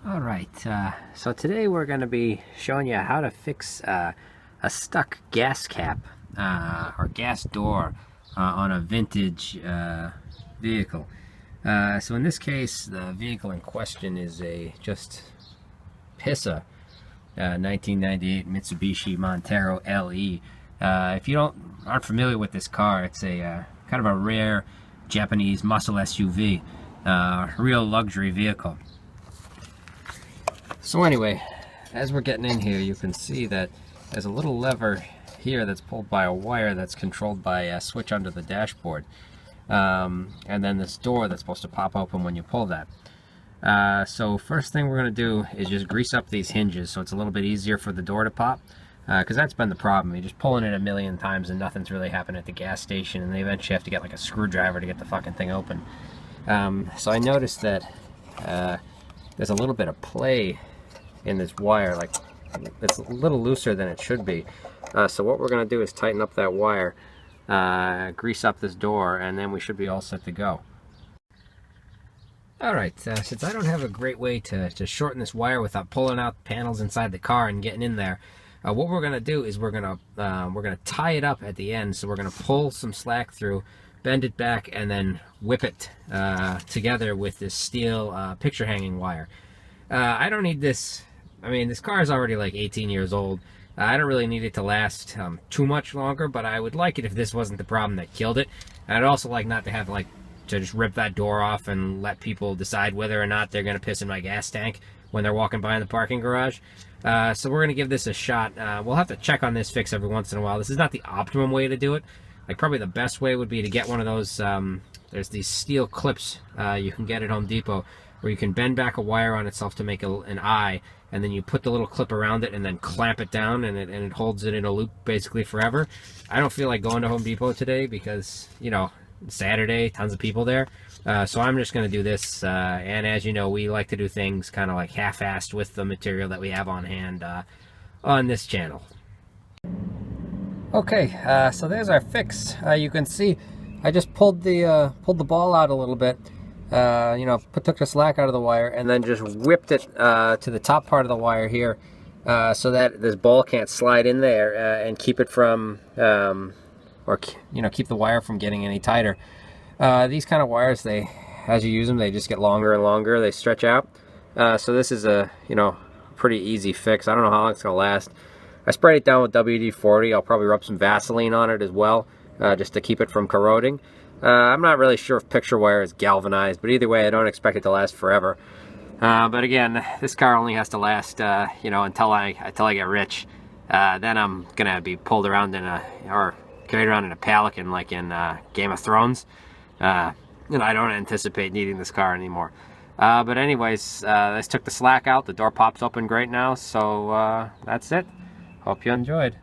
All right, so today we're going to be showing you how to fix a stuck gas cap or gas door on a vintage vehicle. So in this case, the vehicle in question is a just Pissa 1998 Mitsubishi Montero LE. If you aren't familiar with this car, it's a kind of a rare Japanese muscle SUV, real luxury vehicle. So anyway, as we're getting in here, you can see that there's a little lever here that's pulled by a wire that's controlled by a switch under the dashboard. And then this door that's supposed to pop open when you pull that. So first thing we're going to do is just grease up these hinges so it's a little bit easier for the door to pop. Because that's been the problem. You're just pulling it a million times and nothing's really happened at the gas station, and they eventually have to get like a screwdriver to get the fucking thing open. So I noticed that there's a little bit of play in this wire, like it's a little looser than it should be. So what we're going to do is tighten up that wire, grease up this door, and then we should be all set to go. Alright, since I don't have a great way to shorten this wire without pulling out panels inside the car and getting in there, what we're going to do is we're going to tie it up at the end. So we're going to pull some slack through, bend it back, and then whip it together with this steel picture hanging wire. I don't need this. I mean, this car is already like 18 years old. I don't really need it to last too much longer, but I would like it if this wasn't the problem that killed it. I'd also like not to have to just rip that door off and let people decide whether or not they're going to piss in my gas tank when they're walking by in the parking garage. So we're going to give this a shot. We'll have to check on this fix every once in a while. This is not the optimum way to do it. Like, probably the best way would be to get one of those, there's these steel clips you can get at Home Depot where you can bend back a wire on itself to make an eye, and then you put the little clip around it and then clamp it down, and it holds it in a loop basically forever. I don't feel like going to Home Depot today because, you know, Saturday, tons of people there. So I'm just going to do this, and as you know, we like to do things kind of like half-assed with the material that we have on hand on this channel. Okay, so there's our fix. You can see I just pulled the ball out a little bit, you know, took the slack out of the wire, and then just whipped it to the top part of the wire here, so that this ball can't slide in there and keep it from, or you know, keep the wire from getting any tighter. These kind of wires, as you use them, they just get longer and longer. They stretch out. So this is a, you know, pretty easy fix. I don't know how long it's gonna last. I sprayed it down with WD-40. I'll probably rub some Vaseline on it as well, just to keep it from corroding. I'm not really sure if picture wire is galvanized, but either way, I don't expect it to last forever. But again, this car only has to last, you know, until I get rich. Then I'm gonna be pulled around or carried around in a pelican like in Game of Thrones. You know, I don't anticipate needing this car anymore. But anyways, this took the slack out. The door pops open great now, so that's it. Hope you enjoyed.